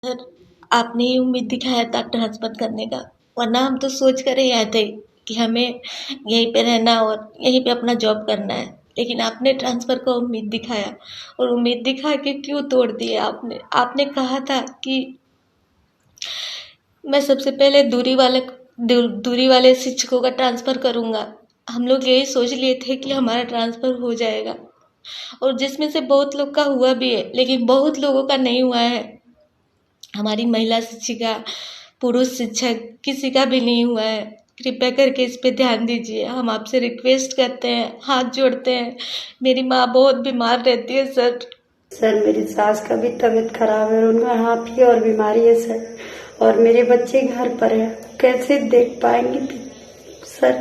Sir, आपने ही उम्मीद दिखाया था ट्रांसफ़र करने का, वरना हम तो सोच कर ही आए थे कि हमें यहीं पे रहना और यहीं पे अपना जॉब करना है। लेकिन आपने ट्रांसफ़र का उम्मीद दिखाया और उम्मीद दिखा के क्यों तोड़ दिया आपने? आपने कहा था कि मैं सबसे पहले दूरी वाले शिक्षकों का ट्रांसफ़र करूँगा। हम लोग यही सोच लिए थे कि हमारा ट्रांसफ़र हो जाएगा और जिसमें से बहुत लोग का हुआ भी है, लेकिन बहुत लोगों का नहीं हुआ है। हमारी महिला शिक्षिका, पुरुष शिक्षक किसी का भी नहीं हुआ है। कृपया करके इस पे ध्यान दीजिए। हम आपसे रिक्वेस्ट करते हैं, हाथ जोड़ते हैं। मेरी माँ बहुत बीमार रहती है सर। सर, मेरी सास का भी तबीयत खराब है, उनका हाथी और बीमारी है सर, और मेरे बच्चे घर पर है, कैसे देख पाएंगे सर?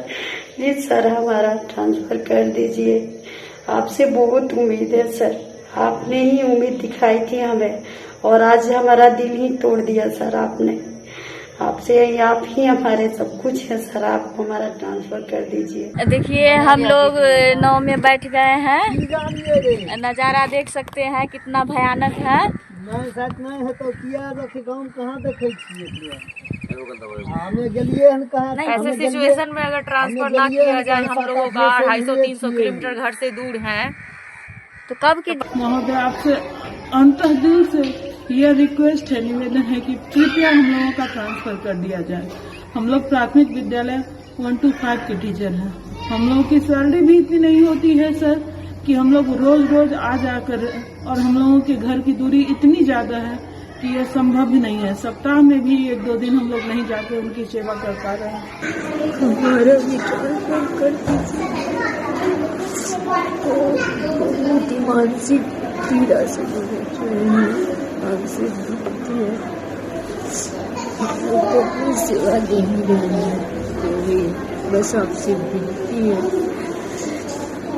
प्लीज सर, हमारा ट्रांसफर कर दीजिए। आपसे बहुत उम्मीद है सर, आपने ही उम्मीद दिखाई थी हमें और आज हमारा दिल ही तोड़ दिया सर आपने। आपसे आप ही हमारे सब कुछ है सर, आप हमारा ट्रांसफर कर दीजिए। देखिए, हम लोग नाव में बैठ गए हैं, नज़ारा देख सकते हैं कितना भयानक है। ऐसे सिचुएशन में अगर ट्रांसफर ना किया जाए हम लोगों का 250-300 किलोमीटर घर से दूर है तो कब की महोदय, आपसे अंतः दिल से यह रिक्वेस्ट है, निवेदन है कि कृपया हम लोगों का ट्रांसफर कर दिया जाए। हम लोग प्राथमिक विद्यालय 1 to 5 के टीचर हैं। हम लोगों की सैलरी भी इतनी नहीं होती है सर कि हम लोग रोज रोज आ जाकर, और हम लोगों के घर की दूरी इतनी ज्यादा है कि यह संभव ही नहीं है। सप्ताह में भी 1-2 दिन हम लोग नहीं जाकर उनकी सेवा कर पा रहे हैं। हमारा भी ट्रांसफर कर दीजिए। बहुत ही मानसिक पीड़ा से गुजर रहे हैं, आपसे विनती है हम लोग को अपनी सेवा देंगे नहीं, बस आपसे विनती है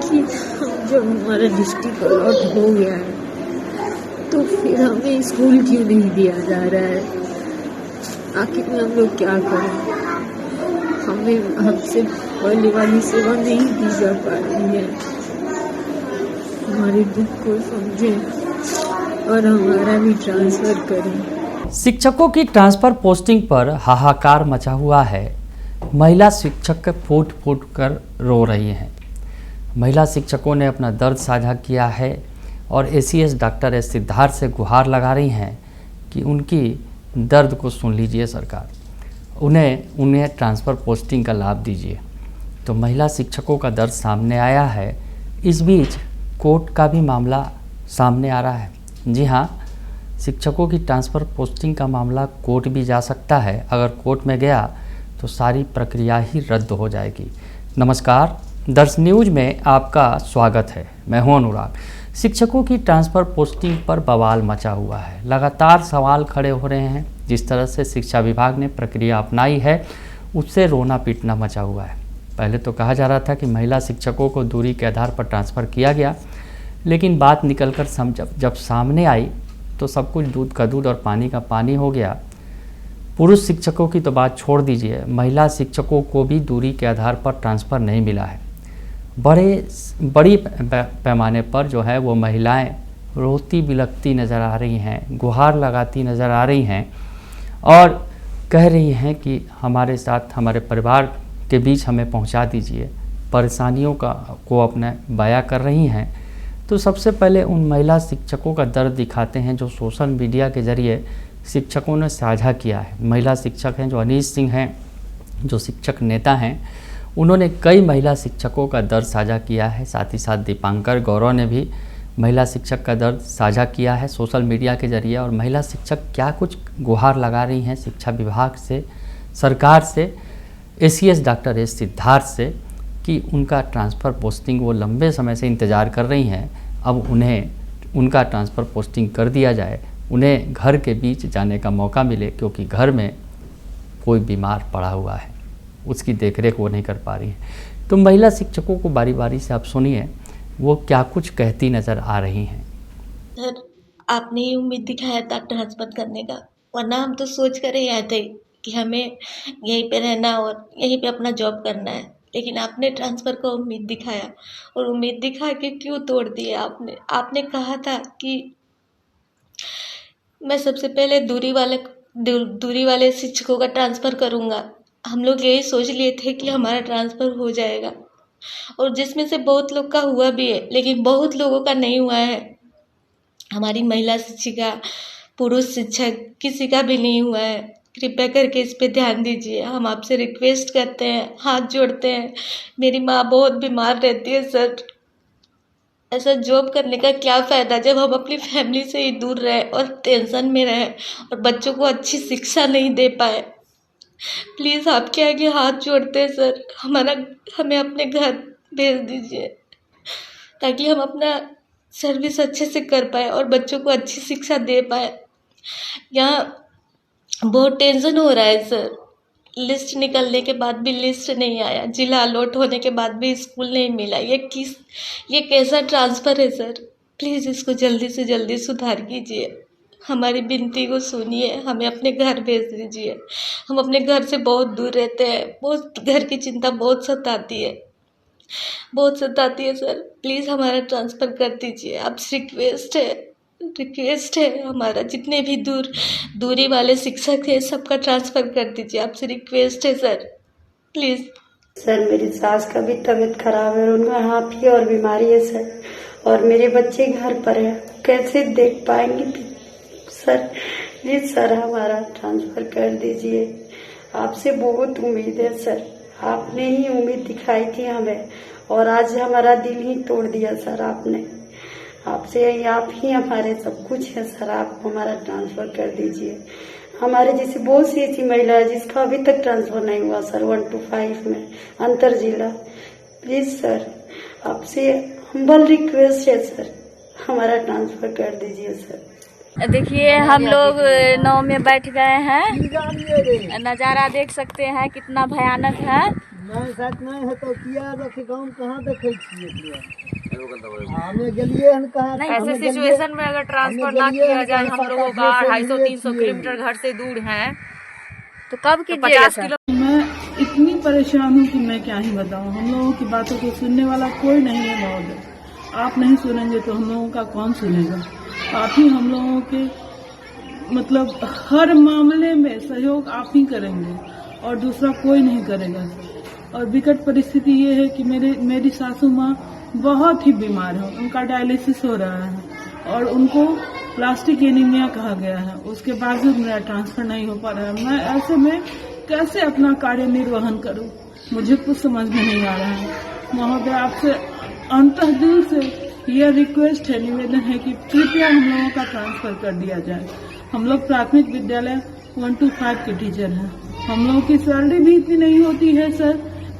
कि जब हमारा डिस्ट्रिक्ट अलॉट हो गया है तो फिर हमें स्कूल क्यों नहीं दिया जा रहा है? आखिर में हम लोग क्या करें? हमें हमसे पहले वाली सेवा नहीं दी जा पा रही है। हमारे दुख को समझें और हमारा भी ट्रांसफर करें। शिक्षकों की ट्रांसफर पोस्टिंग पर हाहाकार मचा हुआ है। महिला शिक्षक फूट फूट कर रो रही हैं। महिला शिक्षकों ने अपना दर्द साझा किया है और एसीएस डॉक्टर एस सिद्धार्थ से गुहार लगा रही हैं कि उनकी दर्द को सुन लीजिए सरकार, उन्हें ट्रांसफ़र पोस्टिंग का लाभ दीजिए। तो महिला शिक्षकों का दर्द सामने आया है। इस बीच कोर्ट का भी मामला सामने आ रहा है। जी हाँ, शिक्षकों की ट्रांसफ़र पोस्टिंग का मामला कोर्ट भी जा सकता है। अगर कोर्ट में गया तो सारी प्रक्रिया ही रद्द हो जाएगी। नमस्कार, दर्श न्यूज में आपका स्वागत है। मैं हूं अनुराग। शिक्षकों की ट्रांसफ़र पोस्टिंग पर बवाल मचा हुआ है। लगातार सवाल खड़े हो रहे हैं। जिस तरह से शिक्षा विभाग ने प्रक्रिया अपनाई है उससे रोना पीटना मचा हुआ है। पहले तो कहा जा रहा था कि महिला शिक्षकों को दूरी के आधार पर ट्रांसफ़र किया गया, लेकिन बात निकलकर जब सामने आई तो सब कुछ दूध का दूध और पानी का पानी हो गया। पुरुष शिक्षकों की तो बात छोड़ दीजिए, महिला शिक्षकों को भी दूरी के आधार पर ट्रांसफ़र नहीं मिला है। बड़ी पैमाने पर जो है वो महिलाएं रोती बिलखती नज़र आ रही हैं, गुहार लगाती नज़र आ रही हैं और कह रही हैं कि हमारे साथ, हमारे परिवार के बीच हमें पहुंचा दीजिए। परेशानियों को अपने बयां कर रही हैं। तो सबसे पहले उन महिला शिक्षकों का दर्द दिखाते हैं जो सोशल मीडिया के ज़रिए शिक्षकों ने साझा किया है। महिला शिक्षक हैं जो अनीश सिंह हैं, जो शिक्षक नेता हैं, उन्होंने कई महिला शिक्षकों का दर्द साझा किया है। साथ ही साथ दीपांकर गौरव ने भी महिला शिक्षक का दर्द साझा किया है सोशल मीडिया के ज़रिए। और महिला शिक्षक क्या कुछ गुहार लगा रही हैं शिक्षा विभाग से, सरकार से, एसीएस डॉक्टर एस सिद्धार्थ से कि उनका ट्रांसफ़र पोस्टिंग वो लंबे समय से इंतज़ार कर रही हैं। अब उन्हें उनका ट्रांसफ़र पोस्टिंग कर दिया जाए, उन्हें घर के बीच जाने का मौका मिले, क्योंकि घर में कोई बीमार पड़ा हुआ है, उसकी देखरेख वो नहीं कर पा रही है। तो महिला शिक्षकों को बारी बारी से आप सुनिए वो क्या कुछ कहती नज़र आ रही हैं। सर, आपने ही उम्मीद दिखाया था ट्रांसफ़र करने का, वरना हम तो सोच कर ही आए थे कि हमें यहीं पे रहना और यहीं पे अपना जॉब करना है। लेकिन आपने ट्रांसफ़र का उम्मीद दिखाया और उम्मीद दिखा के क्यों तोड़ दिया आपने? आपने कहा था कि मैं सबसे पहले दूरी वाले शिक्षकों का ट्रांसफ़र करूँगा। हम लोग यही सोच लिए थे कि हमारा ट्रांसफ़र हो जाएगा, और जिसमें से बहुत लोग का हुआ भी है, लेकिन बहुत लोगों का नहीं हुआ है। हमारी महिला शिक्षिका, पुरुष शिक्षक, किसी का भी नहीं हुआ है। कृपया करके इस पे ध्यान दीजिए। हम आपसे रिक्वेस्ट करते हैं, हाथ जोड़ते हैं। मेरी माँ बहुत बीमार रहती है सर। ऐसा जॉब करने का क्या फ़ायदा जब हम अपनी फैमिली से ही दूर रहे और टेंशन में रहे और बच्चों को अच्छी शिक्षा नहीं दे पाए। प्लीज़ आपके आगे हाथ जोड़ते हैं सर, हमें अपने घर भेज दीजिए ताकि हम अपना सर्विस अच्छे से कर पाए और बच्चों को अच्छी शिक्षा दे पाए। यहाँ बहुत टेंशन हो रहा है सर। लिस्ट निकलने के बाद भी लिस्ट नहीं आया, जिला अलॉट होने के बाद भी स्कूल नहीं मिला। ये कैसा ट्रांसफ़र है सर? प्लीज़ इसको जल्दी से जल्दी सुधार कीजिए। हमारी विनती को सुनिए, हमें अपने घर भेज दीजिए। हम अपने घर से बहुत दूर रहते हैं, बहुत घर की चिंता बहुत सताती है सर। प्लीज़ हमारा ट्रांसफ़र कर दीजिए। आपसे रिक्वेस्ट है हमारा। जितने भी दूरी वाले शिक्षक हैं सबका ट्रांसफ़र कर दीजिए। आपसे रिक्वेस्ट है सर, प्लीज़। सर मेरी सास का भी तबीयत खराब है, उनका हाथी और बीमारी है सर, और मेरे बच्चे घर पर है, कैसे देख पाएंगे सर? प्लीज सर हमारा ट्रांसफर कर दीजिए। आपसे बहुत उम्मीद है सर, आपने ही उम्मीद दिखाई थी हमें, और आज हमारा दिल ही तोड़ दिया सर आपने। आपसे आप ही हमारे सब कुछ है सर, आप हमारा ट्रांसफर कर दीजिए। हमारे जैसे बहुत सी ऐसी महिला है जिसका अभी तक ट्रांसफर नहीं हुआ सर 1 to 5 में अंतर जिला। प्लीज सर आपसे हम्बल रिक्वेस्ट है सर, हमारा ट्रांसफर कर दीजिए सर। देखिए हम लोग 9 में बैठ गए हैं, नज़ारा देख सकते हैं कितना भयानक है। ऐसे सिचुएशन में अगर ट्रांसफर ना किया जाए, हम लोगों का 250-300 किलोमीटर घर से दूर है, तो कब कीजिएगा सर? मैं इतनी परेशान हूँ कि मैं क्या ही बताऊँ। हम लोगों की बातों को सुनने वाला कोई नहीं है महोदय। आप नहीं सुनेंगे तो हम लोगों का कौन सुनेगा? आप ही हम लोगों के मतलब हर मामले में सहयोग आप ही करेंगे और दूसरा कोई नहीं करेगा। और विकट परिस्थिति ये है कि मेरी सासू माँ बहुत ही बीमार है, उनका डायलिसिस हो रहा है और उनको प्लास्टिक एनीमिया कहा गया है। उसके बावजूद मेरा ट्रांसफर नहीं हो पा रहा है। मैं ऐसे में कैसे अपना कार्य निर्वहन करूं, मुझे कुछ समझ में नहीं आ रहा है। महोदय आपसे अंतः दिल से यह रिक्वेस्ट है, निवेदन है कि कृपया हम लोगों का ट्रांसफर कर दिया जाए। हम लोग प्राथमिक विद्यालय 1 to 5 के टीचर हैं। हम लोगों की सैलरी भी इतनी नहीं होती है सर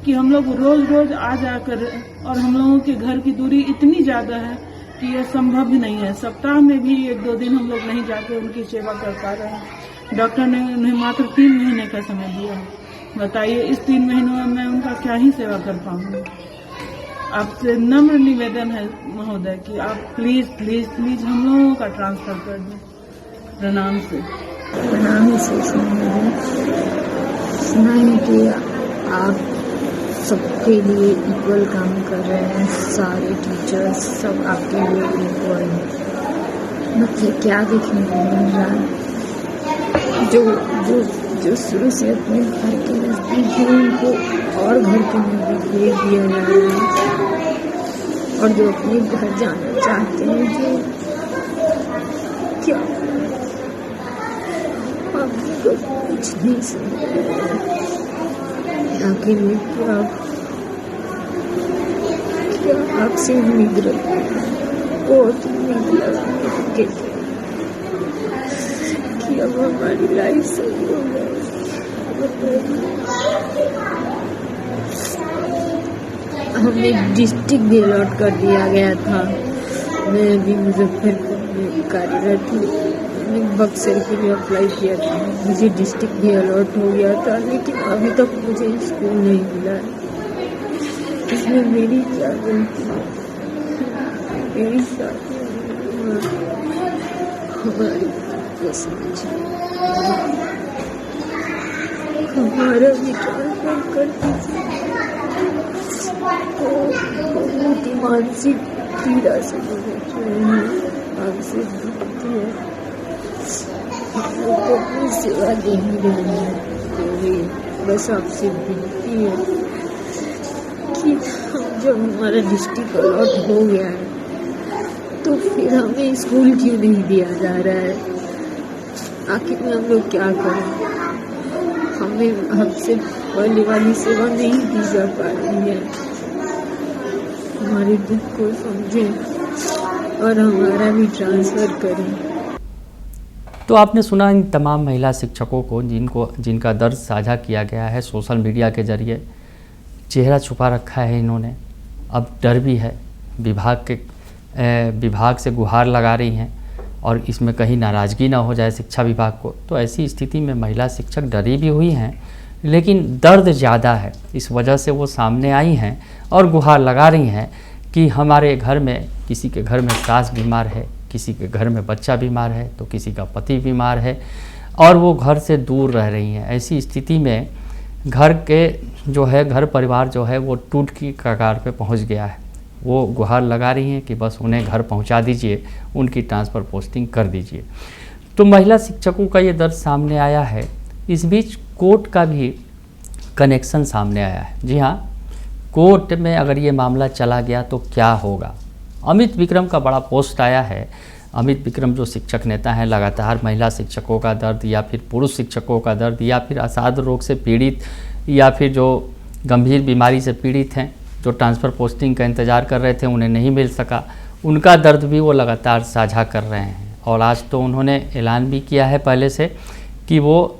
कि हम लोग रोज आ जाकर, और हम लोगों के घर की दूरी इतनी ज्यादा है कि यह संभव भी नहीं है। सप्ताह में भी 1-2 दिन हम लोग नहीं जाकर उनकी सेवा कर पा रहे हैं। डॉक्टर ने उन्हें मात्र 3 महीने का समय दिया है। बताइए इस 3 महीनों में मैं उनका क्या ही सेवा कर पाऊंगी। आपसे नम्र निवेदन है महोदय कि आप प्लीज हम लोगों का ट्रांसफर कर दें। प्रणाम से सुनाई कि आप सबके लिए इक्वल काम कर रहे हैं, सारे टीचर्स सब आपके लिए इक्वल हैं। मतलब क्या देखने को मिल रहा है? जो शुरू से अपने घर के नजदीक हैं उनको और घर के नजदीक भेज दिया जा रहा है, और जो अपने घर जाना चाहते हैं जो क्या आपको कुछ नहीं समझ आखिर में क्या आपसे उम्मीद रखते हैं। बहुत उम्मीद लगाते कि अब हमारी लाइफ सही हो जाए। हमें डिस्ट्रिक्ट भी अलॉट कर दिया गया था। मैं अभी मुजफ्फरपुर में कार्यरत हूँ। मैंने बक्सर के लिए अप्लाई किया था, मुझे डिस्ट्रिक्ट भी अलॉट हो गया था, लेकिन अभी तक मुझे स्कूल नहीं मिला है। इसमें मेरी क्या गलती है? मेरी साथी हमारी को समझिए, हमारा भी ट्रांसफर कर दीजिए। बहुत ही मानसिक पीड़ा से गुजर रहे हैं, आपसे विनती है हम लोग को अपनी सेवा देंगे तो भी बस आपसे विनती है कि जब हमारा डिस्ट्रिक्ट अलॉट हो गया है तो फिर हमें स्कूल क्यों नहीं दिया जा रहा है? आखिर में हम लोग क्या करें? हमें हमसे पहले वाली सेवा नहीं दी जा पा रही है। हमारे दुख को समझें और हमारा भी ट्रांसफ़र करें। तो आपने सुना इन तमाम महिला शिक्षकों को जिनका दर्द साझा किया गया है सोशल मीडिया के जरिए। चेहरा छुपा रखा है इन्होंने, अब डर भी है, विभाग से गुहार लगा रही हैं और इसमें कहीं नाराज़गी ना हो जाए शिक्षा विभाग को। तो ऐसी स्थिति में महिला शिक्षक डरी भी हुई हैं, लेकिन दर्द ज़्यादा है, इस वजह से वो सामने आई हैं और गुहार लगा रही हैं कि हमारे घर में, किसी के घर में सास बीमार है, किसी के घर में बच्चा बीमार है, तो किसी का पति बीमार है और वो घर से दूर रह रही हैं। ऐसी स्थिति में घर परिवार जो है वो टूट की कगार पे पहुंच गया है। वो गुहार लगा रही हैं कि बस उन्हें घर पहुंचा दीजिए, उनकी ट्रांसफ़र पोस्टिंग कर दीजिए। तो महिला शिक्षकों का ये दर्द सामने आया है। इस बीच कोर्ट का भी कनेक्शन सामने आया है। जी हाँ, कोर्ट में अगर ये मामला चला गया तो क्या होगा? अमित विक्रम का बड़ा पोस्ट आया है। अमित विक्रम जो शिक्षक नेता हैं, लगातार महिला शिक्षकों का दर्द या फिर पुरुष शिक्षकों का दर्द या फिर असाध रोग से पीड़ित या फिर जो गंभीर बीमारी से पीड़ित हैं, जो ट्रांसफ़र पोस्टिंग का इंतज़ार कर रहे थे, उन्हें नहीं मिल सका, उनका दर्द भी वो लगातार साझा कर रहे हैं। और आज तो उन्होंने ऐलान भी किया है पहले से कि वो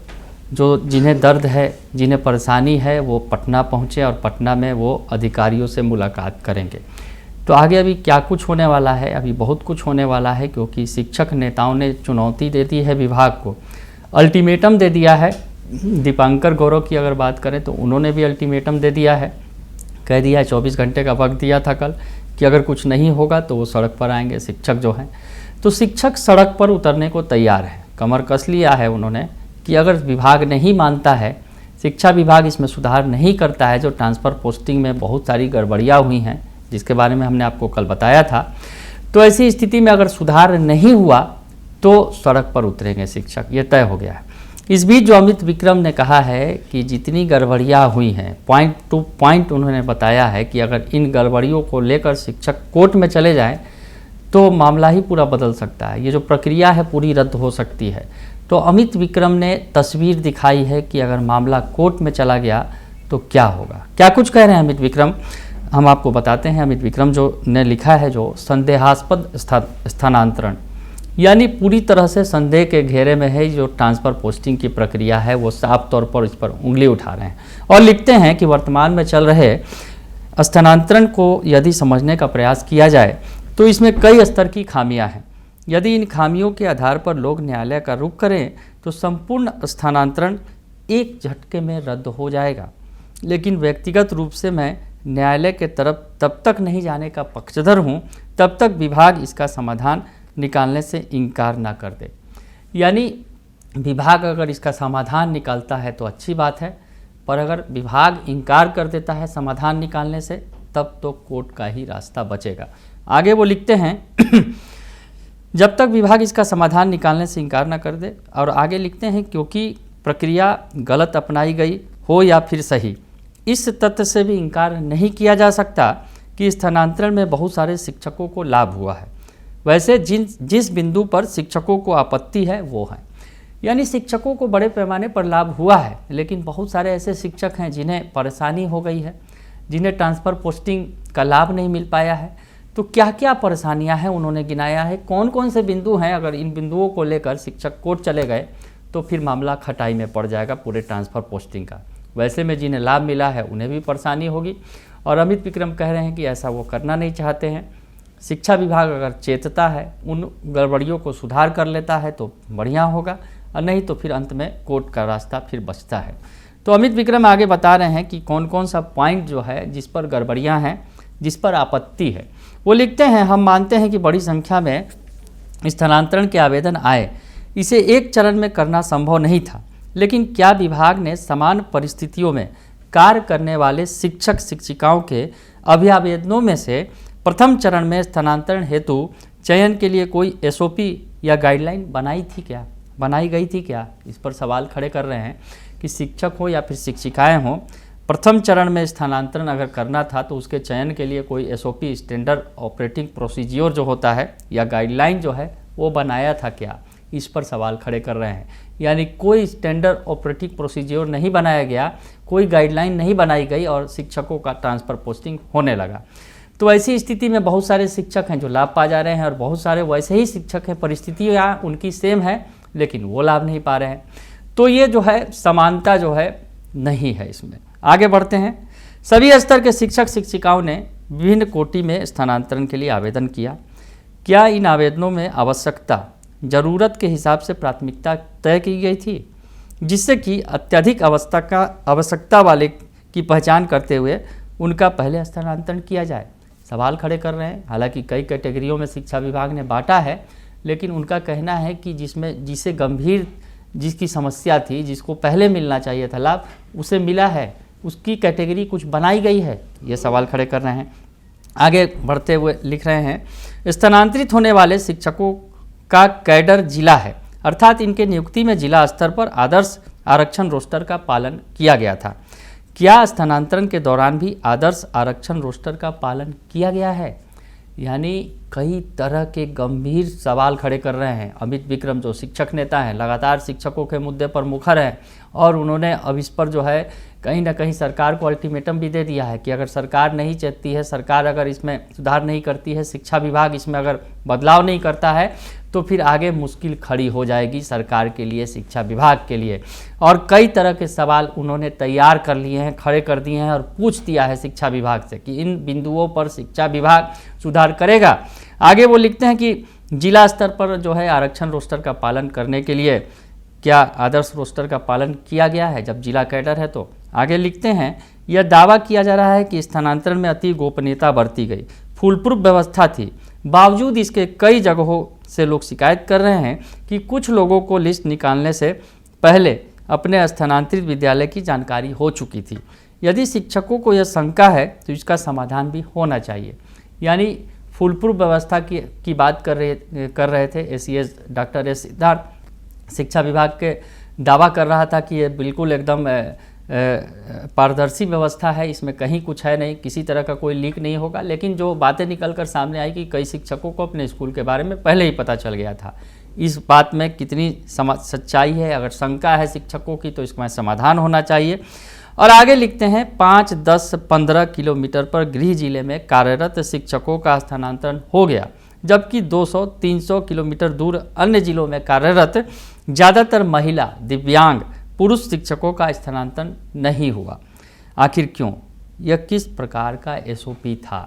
जिन्हें दर्द है, जिन्हें परेशानी है, वो पटना पहुँचे और पटना में वो अधिकारियों से मुलाकात करेंगे। तो आगे अभी क्या कुछ होने वाला है? अभी बहुत कुछ होने वाला है, क्योंकि शिक्षक नेताओं ने चुनौती दे दी है विभाग को, अल्टीमेटम दे दिया है। दीपांकर गौरव की अगर बात करें तो उन्होंने भी अल्टीमेटम दे दिया है, कह दिया है, 24 घंटे का वक्त दिया था कल कि अगर कुछ नहीं होगा तो वो सड़क पर आएंगे शिक्षक जो हैं। तो शिक्षक सड़क पर उतरने को तैयार है, कमर कस लिया है उन्होंने कि अगर विभाग नहीं मानता है, शिक्षा विभाग इसमें सुधार नहीं करता है, जो ट्रांसफ़र पोस्टिंग में बहुत सारी गड़बड़ियाँ हुई हैं जिसके बारे में हमने आपको कल बताया था, तो ऐसी स्थिति में अगर सुधार नहीं हुआ तो सड़क पर उतरेंगे शिक्षक, ये तय हो गया है। इस बीच जो अमित विक्रम ने कहा है कि जितनी गड़बड़ियाँ हुई हैं, पॉइंट टू पॉइंट उन्होंने बताया है कि अगर इन गड़बड़ियों को लेकर शिक्षक कोर्ट में चले जाएं तो मामला ही पूरा बदल सकता है, ये जो प्रक्रिया है पूरी रद्द हो सकती है। तो अमित विक्रम ने तस्वीर दिखाई है कि अगर मामला कोर्ट में चला गया तो क्या होगा। क्या कुछ कह रहे हैं अमित विक्रम, हम आपको बताते हैं। अमित विक्रम जो ने लिखा है, जो संदेहास्पद स्थानांतरण, यानी पूरी तरह से संदेह के घेरे में है जो ट्रांसफ़र पोस्टिंग की प्रक्रिया है, वो साफ तौर पर इस पर उंगली उठा रहे हैं और लिखते हैं कि वर्तमान में चल रहे स्थानांतरण को यदि समझने का प्रयास किया जाए तो इसमें कई स्तर की खामियां हैं। यदि इन खामियों के आधार पर लोग न्यायालय का रुख करें तो संपूर्ण स्थानांतरण एक झटके में रद्द हो जाएगा। लेकिन व्यक्तिगत रूप से मैं न्यायालय के तरफ तब तक नहीं जाने का पक्षधर हूँ तब तक विभाग इसका समाधान निकालने से इनकार ना कर दे। यानी विभाग अगर इसका समाधान निकालता है तो अच्छी बात है, पर अगर विभाग इनकार कर देता है समाधान निकालने से, तब तो कोर्ट का ही रास्ता बचेगा। आगे वो लिखते हैं जब तक विभाग इसका समाधान निकालने से इनकार ना कर दे, और आगे लिखते हैं क्योंकि प्रक्रिया गलत अपनाई गई हो या फिर सही, इस तथ्य से भी इनकार नहीं किया जा सकता कि स्थानांतरण में बहुत सारे शिक्षकों को लाभ हुआ है। वैसे जिस बिंदु पर शिक्षकों को आपत्ति है वो है, यानी शिक्षकों को बड़े पैमाने पर लाभ हुआ है, लेकिन बहुत सारे ऐसे शिक्षक हैं जिन्हें परेशानी हो गई है, जिन्हें ट्रांसफ़र पोस्टिंग का लाभ नहीं मिल पाया है। तो क्या क्या परेशानियां हैं उन्होंने गिनाया है, कौन कौन से बिंदु हैं। अगर इन बिंदुओं को लेकर शिक्षक कोर्ट चले गए तो फिर मामला खटाई में पड़ जाएगा पूरे ट्रांसफ़र पोस्टिंग का। वैसे में जिन्हें लाभ मिला है उन्हें भी परेशानी होगी, और अमित विक्रम कह रहे हैं कि ऐसा वो करना नहीं चाहते हैं। शिक्षा विभाग अगर चेतता है, उन गड़बड़ियों को सुधार कर लेता है तो बढ़िया होगा, और नहीं तो फिर अंत में कोर्ट का रास्ता फिर बचता है। तो अमित विक्रम आगे बता रहे हैं कि कौन कौन सा पॉइंट जो है जिस पर गड़बड़ियाँ हैं, जिस पर आपत्ति है। वो लिखते हैं, हम मानते हैं कि बड़ी संख्या में स्थानांतरण के आवेदन आए, इसे एक चरण में करना संभव नहीं था, लेकिन क्या विभाग ने समान परिस्थितियों में कार्य करने वाले शिक्षक शिक्षिकाओं के अभिआवेदनों में से प्रथम चरण में स्थानांतरण हेतु चयन के लिए कोई SOP या गाइडलाइन बनाई थी क्या? बनाई गई थी क्या, इस पर सवाल खड़े कर रहे हैं कि शिक्षक हो या फिर शिक्षिकाएं हों, प्रथम चरण में स्थानांतरण अगर करना था तो उसके चयन के लिए कोई SOP स्टैंडर्ड ऑपरेटिंग प्रोसीजियर जो होता है या गाइडलाइन जो है वो बनाया था क्या, इस पर सवाल खड़े कर रहे हैं। यानी कोई स्टैंडर्ड ऑपरेटिंग प्रोसीजियर नहीं बनाया गया, कोई गाइडलाइन नहीं बनाई गई और शिक्षकों का ट्रांसफ़र पोस्टिंग होने लगा। तो ऐसी स्थिति में बहुत सारे शिक्षक हैं जो लाभ पा जा रहे हैं और बहुत सारे वैसे ही शिक्षक हैं, परिस्थितियाँ उनकी सेम है लेकिन वो लाभ नहीं पा रहे हैं। तो ये जो है समानता जो है नहीं है इसमें। आगे बढ़ते हैं। सभी स्तर के शिक्षक शिक्षिकाओं ने विभिन्न कोटि में स्थानांतरण के लिए आवेदन किया। क्या इन आवेदनों में आवश्यकता, ज़रूरत के हिसाब से प्राथमिकता तय की गई थी, जिससे कि अत्यधिक आवश्यकता वाले की पहचान करते हुए उनका पहले स्थानांतरण किया जाए? सवाल खड़े कर रहे हैं। हालांकि कई कैटेगरियों में शिक्षा विभाग ने बांटा है, लेकिन उनका कहना है कि जिसे गंभीर जिसकी समस्या थी, जिसको पहले मिलना चाहिए था लाभ, उसे मिला है, उसकी कैटेगरी कुछ बनाई गई है, ये सवाल खड़े कर रहे हैं। आगे बढ़ते हुए लिख रहे हैं, स्थानांतरित होने वाले शिक्षकों का कैडर जिला है, अर्थात इनके नियुक्ति में जिला स्तर पर आदर्श आरक्षण रोस्टर का पालन किया गया था। क्या स्थानांतरण के दौरान भी आदर्श आरक्षण रोस्टर का पालन किया गया है? यानी कई तरह के गंभीर सवाल खड़े कर रहे हैं। अमित विक्रम जो शिक्षक नेता हैं, लगातार शिक्षकों के मुद्दे पर मुखर हैं और उन्होंने अब इस पर जो है कहीं ना कहीं सरकार को अल्टीमेटम भी दे दिया है कि अगर सरकार नहीं चाहती है, सरकार अगर इसमें सुधार नहीं करती है, शिक्षा विभाग इसमें अगर बदलाव नहीं करता है तो फिर आगे मुश्किल खड़ी हो जाएगी सरकार के लिए, शिक्षा विभाग के लिए। और कई तरह के सवाल उन्होंने तैयार कर लिए हैं, खड़े कर दिए हैं और पूछ दिया है शिक्षा विभाग से कि इन बिंदुओं पर शिक्षा विभाग सुधार करेगा। आगे वो लिखते हैं कि जिला स्तर पर जो है आरक्षण रोस्टर का पालन करने के लिए क्या आदर्श रोस्टर का पालन किया गया है जब जिला कैडर है तो? आगे लिखते हैं, यह दावा किया जा रहा है कि स्थानांतरण में अति गोपनीयता बरती गई, फुलप्रूफ व्यवस्था थी, बावजूद इसके कई जगहों से लोग शिकायत कर रहे हैं कि कुछ लोगों को लिस्ट निकालने से पहले अपने स्थानांतरित विद्यालय की जानकारी हो चुकी थी। यदि शिक्षकों को यह शंका है तो इसका समाधान भी होना चाहिए। यानी फुलप्रूफ व्यवस्था की बात कर रहे थे एसीएस डॉक्टर एस सिद्धार्थ। शिक्षा विभाग के दावा कर रहा था कि ये बिल्कुल एकदम पारदर्शी व्यवस्था है, इसमें कहीं कुछ है नहीं, किसी तरह का कोई लीक नहीं होगा। लेकिन जो बातें निकल कर सामने आई कि कई शिक्षकों को अपने स्कूल के बारे में पहले ही पता चल गया था। इस बात में कितनी सच्चाई है? अगर शंका है शिक्षकों की तो इसमें समाधान होना चाहिए। और आगे लिखते हैं, 5, 10, 15 किलोमीटर पर गृह जिले में कार्यरत शिक्षकों का स्थानांतरण हो गया, जबकि 200, 300 किलोमीटर दूर अन्य जिलों में कार्यरत ज़्यादातर महिला, दिव्यांग, पुरुष शिक्षकों का स्थानांतरण नहीं हुआ। आखिर क्यों? यह किस प्रकार का SOP था?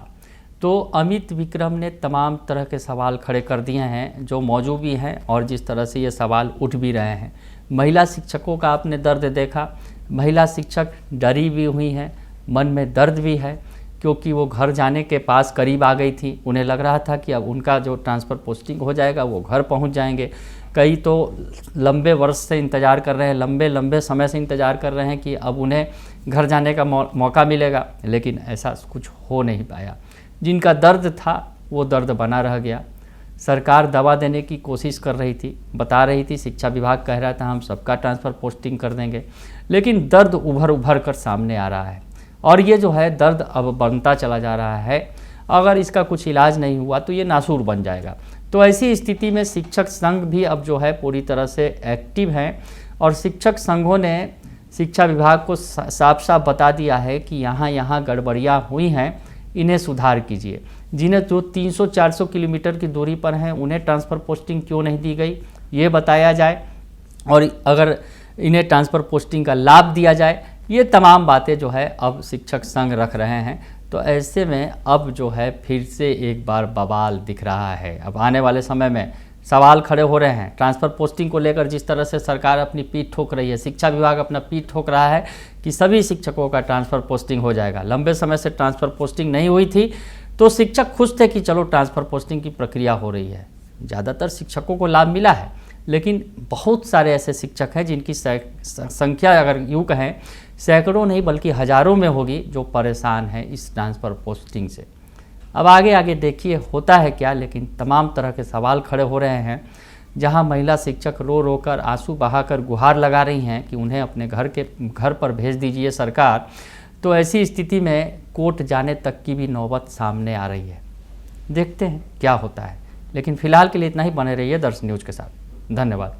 तो अमित विक्रम ने तमाम तरह के सवाल खड़े कर दिए हैं जो मौजूद भी हैं और जिस तरह से ये सवाल उठ भी रहे हैं। महिला शिक्षकों का आपने दर्द देखा, महिला शिक्षक डरी भी हुई हैं, मन में दर्द भी है, क्योंकि वो घर जाने के पास करीब आ गई थी। उन्हें लग रहा था कि अब उनका जो ट्रांसफ़र पोस्टिंग हो जाएगा वो घर पहुंच जाएंगे। कई तो लंबे वर्ष से इंतज़ार कर रहे हैं, लंबे समय से इंतज़ार कर रहे हैं कि अब उन्हें घर जाने का मौका मिलेगा, लेकिन ऐसा कुछ हो नहीं पाया। जिनका दर्द था वो दर्द बना रह गया। सरकार दवा देने की कोशिश कर रही थी, बता रही थी, शिक्षा विभाग कह रहा था हम सबका ट्रांसफ़र पोस्टिंग कर देंगे, लेकिन दर्द उभर कर सामने आ रहा है और ये जो है दर्द अब बनता चला जा रहा है। अगर इसका कुछ इलाज नहीं हुआ तो ये नासूर बन जाएगा। तो ऐसी स्थिति में शिक्षक संघ भी अब जो है पूरी तरह से एक्टिव हैं और शिक्षक संघों ने शिक्षा विभाग को साफ साफ बता दिया है कि यहाँ गड़बड़ियाँ हुई हैं, इन्हें सुधार कीजिए। जिन्हें जो 300-400 किलोमीटर की दूरी पर हैं उन्हें ट्रांसफ़र पोस्टिंग क्यों नहीं दी गई ये बताया जाए और अगर इन्हें ट्रांसफ़र पोस्टिंग का लाभ दिया जाए। ये तमाम बातें जो है अब शिक्षक संघ रख रहे हैं। तो ऐसे में अब जो है फिर से एक बार बवाल दिख रहा है। अब आने वाले समय में सवाल खड़े हो रहे हैं ट्रांसफ़र पोस्टिंग को लेकर। जिस तरह से सरकार अपनी पीठ ठोक रही है, शिक्षा विभाग अपना पीठ ठोक रहा है कि सभी शिक्षकों का ट्रांसफ़र पोस्टिंग हो जाएगा। लंबे समय से ट्रांसफ़र पोस्टिंग नहीं हुई थी तो शिक्षक खुश थे कि चलो ट्रांसफ़र पोस्टिंग की प्रक्रिया हो रही है। ज़्यादातर शिक्षकों को लाभ मिला है, लेकिन बहुत सारे ऐसे शिक्षक हैं जिनकी संख्या अगर यूँ कहें सैकड़ों नहीं बल्कि हज़ारों में होगी जो परेशान हैं इस ट्रांसफ़र पोस्टिंग से। अब आगे देखिए होता है क्या, लेकिन तमाम तरह के सवाल खड़े हो रहे हैं। जहां महिला शिक्षक रो रो कर आंसू बहाकर गुहार लगा रही हैं कि उन्हें अपने घर पर भेज दीजिए सरकार, तो ऐसी स्थिति में कोर्ट जाने तक की भी नौबत सामने आ रही है। देखते हैं क्या होता है, लेकिन फिलहाल के लिए इतना ही। बने रहिए दर्शन न्यूज़ के साथ। धन्यवाद।